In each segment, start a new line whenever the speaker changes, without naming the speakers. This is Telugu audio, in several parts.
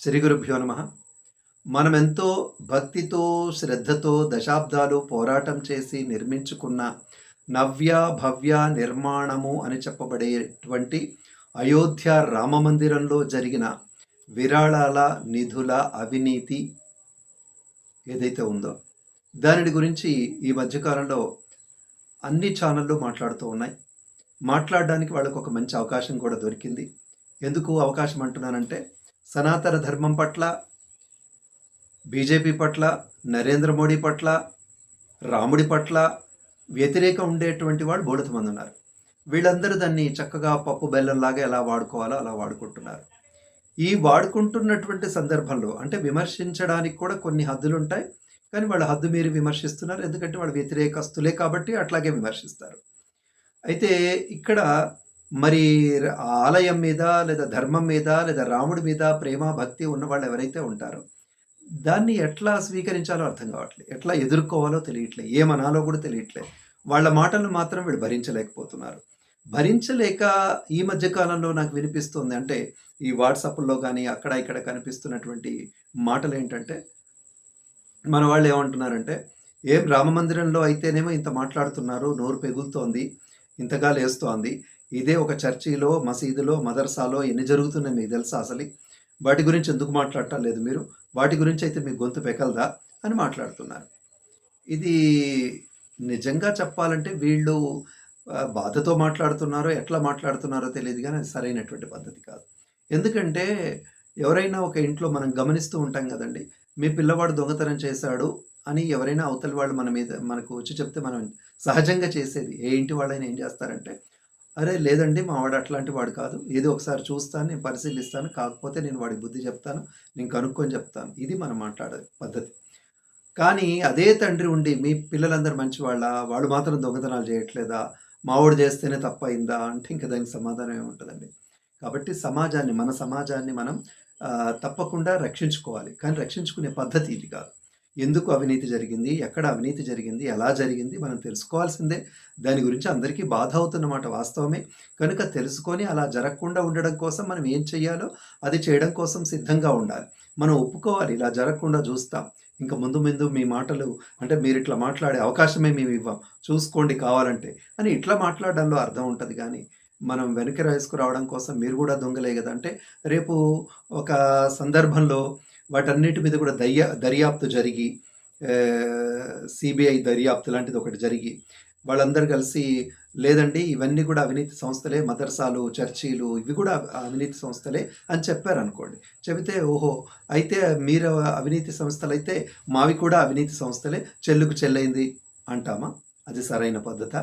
శ్రీ గురుభ్యో నమ. మనమెంతో భక్తితో శ్రద్ధతో దశాబ్దాలు పోరాటం చేసి నిర్మించుకున్న నవ్య భవ్య నిర్మాణము అని చెప్పబడేటువంటి అయోధ్య రామమందిరంలో జరిగిన విరాళాల నిధుల అవినీతి ఏదైతే ఉందో దాని గురించి ఈ మధ్యకాలంలో అన్ని ఛానళ్ళు మాట్లాడుతూ ఉన్నాయి. మాట్లాడడానికి వాళ్ళకు ఒక మంచి అవకాశం కూడా దొరికింది. ఎందుకు అవకాశం అంటున్నానంటే, సనాతన ధర్మం పట్ల, బీజేపీ పట్ల, నరేంద్ర మోడీ పట్ల, రాముడి పట్ల వ్యతిరేకం ఉండేటువంటి వాళ్ళు బోలెత మంది ఉన్నారు. వీళ్ళందరూ దాన్ని చక్కగా పప్పు బెల్లంలాగా ఎలా వాడుకోవాలో అలా వాడుకుంటున్నారు. ఈ వాడుకుంటున్నటువంటి సందర్భంలో అంటే విమర్శించడానికి కూడా కొన్ని హద్దులు ఉంటాయి. కానీ వాళ్ళ హద్దు మీరి విమర్శిస్తున్నారు. ఎందుకంటే వాళ్ళు వ్యతిరేకస్తులే కాబట్టి అట్లాగే విమర్శిస్తారు. అయితే ఇక్కడ మరి ఆలయం మీద లేదా ధర్మం మీద లేదా రాముడి మీద ప్రేమ భక్తి ఉన్న వాళ్ళు ఎవరైతే ఉంటారో దాన్ని ఎట్లా స్వీకరించాలో అర్థం కావట్లేదు, ఎట్లా ఎదుర్కోవాలో తెలియట్లేదు, ఏమనాలో కూడా తెలియట్లేదు. వాళ్ళ మాటలను మాత్రం వీళ్ళు భరించలేకపోతున్నారు. భరించలేక ఈ మధ్య కాలంలో నాకు వినిపిస్తుంది, అంటే ఈ వాట్సాప్లో కానీ అక్కడ ఇక్కడ కనిపిస్తున్నటువంటి మాటలు ఏంటంటే, మన వాళ్ళు ఏమంటున్నారంటే, ఏం రామమందిరంలో అయితేనేమో ఇంత మాట్లాడుతున్నారు, నోరు పెగులుతోంది, ఇంతగా లేస్తోంది, ఇదే ఒక చర్చిలో, మసీదులో, మదర్సాలో ఎన్ని జరుగుతున్నాయి మీకు తెలుసా? అసలు వాటి గురించి ఎందుకు మాట్లాడటం లేదు మీరు? వాటి గురించి అయితే మీకు గొంతు పెకలదా అని మాట్లాడుతున్నారు. ఇది నిజంగా చెప్పాలంటే వీళ్ళు బాధతో మాట్లాడుతున్నారో ఎట్లా మాట్లాడుతున్నారో తెలియదు, కానీ అది సరైనటువంటి పద్ధతి కాదు. ఎందుకంటే ఎవరైనా ఒక ఇంట్లో మనం గమనిస్తూ ఉంటాం కదండి, మీ పిల్లవాడు దొంగతనం చేశాడు అని ఎవరైనా అవతలి వాళ్ళు మన మీద మనకు వచ్చి చెప్తే మనం సహజంగా చేసేది ఏ ఇంటి వాళ్ళైనా ఏం చేస్తారంటే, అరే లేదండి మా వాడు అట్లాంటి వాడు కాదు, ఏదో ఒకసారి చూస్తాను, నేను పరిశీలిస్తాను, కాకపోతే నేను వాడి బుద్ధి చెప్తాను, నేను కనుక్కొని చెప్తాను. ఇది మనం మాట్లాడే పద్ధతి. కానీ అదే తండ్రి ఉండి మీ పిల్లలందరూ మంచివాళ్ళ, వాళ్ళు మాత్రం దొంగతనాలు చేయట్లేదా, మావాడు చేస్తేనే తప్పయిందా అంటే ఇంకా దానికి సమాధానం ఏముంటుందండి. కాబట్టి మన సమాజాన్ని మనం తప్పకుండా రక్షించుకోవాలి. కానీ రక్షించుకునే పద్ధతి ఇది కాదు. ఎందుకు అవినీతి జరిగింది, ఎక్కడ అవినీతి జరిగింది, ఎలా జరిగింది మనం తెలుసుకోవాల్సిందే. దాని గురించి అందరికీ బాధ అవుతున్నమాట వాస్తవమే. కనుక తెలుసుకొని అలా జరగకుండా ఉండడం కోసం మనం ఏం చేయాలో అది చేయడం కోసం సిద్ధంగా ఉండాలి. మనం ఒప్పుకోవాలి, ఇలా జరగకుండా చూస్తాం, ఇంకా ముందు ముందు మీ మాటలు అంటే మీరు ఇట్లా మాట్లాడే అవకాశమే మేము ఇవ్వం, చూసుకోండి కావాలంటే అని ఇట్లా మాట్లాడడంలో అర్థం ఉంటుంది. కానీ మనం వెనక్కి రావడం కోసం మీరు కూడా దొంగలే కదా అంటే, రేపు ఒక సందర్భంలో వాటన్నిటి మీద కూడా దర్యాప్తు జరిగి, సిబిఐ దర్యాప్తు లాంటిది ఒకటి జరిగి వాళ్ళందరూ కలిసి లేదండి ఇవన్నీ కూడా అవినీతి సంస్థలే, మదర్సాలు, చర్చీలు ఇవి కూడా అవినీతి సంస్థలే అని చెప్పారనుకోండి. చెబితే ఓహో అయితే మీరు అవినీతి సంస్థలు అయితే మావి కూడా అవినీతి సంస్థలే, చెల్లుకు చెల్లైంది అంటామా? అది సరైన పద్ధత?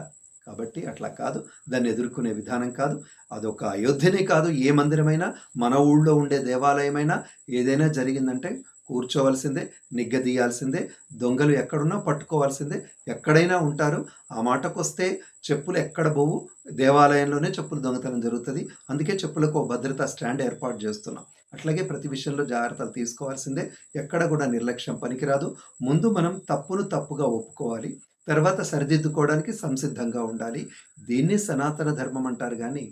కాబట్టి అట్లా కాదు, దాన్ని ఎదుర్కొనే విధానం కాదు. అదొక అయోధ్యనే కాదు, ఏ మందిరమైనా, మన ఊళ్ళో ఉండే దేవాలయమైనా ఏదైనా జరిగిందంటే కూర్చోవలసిందే, నిగ్గదీయాల్సిందే, దొంగలు ఎక్కడున్నా పట్టుకోవాల్సిందే, ఎక్కడైనా ఉంటారు. ఆ మాటకొస్తే చెప్పులు ఎక్కడ పోవు, దేవాలయంలోనే చెప్పులు దొంగతనం జరుగుతుంది. అందుకే చెప్పులకు భద్రతా స్టాండ్ ఏర్పాటు చేస్తున్నాం. అట్లాగే ప్రతి విషయంలో జాగ్రత్తలు తీసుకోవాల్సిందే, ఎక్కడ కూడా నిర్లక్ష్యం పనికిరాదు. ముందు మనం తప్పును తప్పుగా ఒప్పుకోవాలి, తర్వాత సరిదిద్దుకోవడానికి సంసిద్ధంగా ఉండాలి. దీన్ని సనాతన ధర్మం అంటారు. కానీ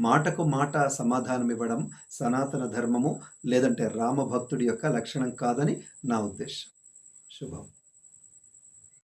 మాటకు మాట సమాధానం ఇవ్వడం సనాతన ధర్మము లేదంటే రామభక్తుడి యొక్క లక్షణం కాదని నా ఉద్దేశం. శుభం.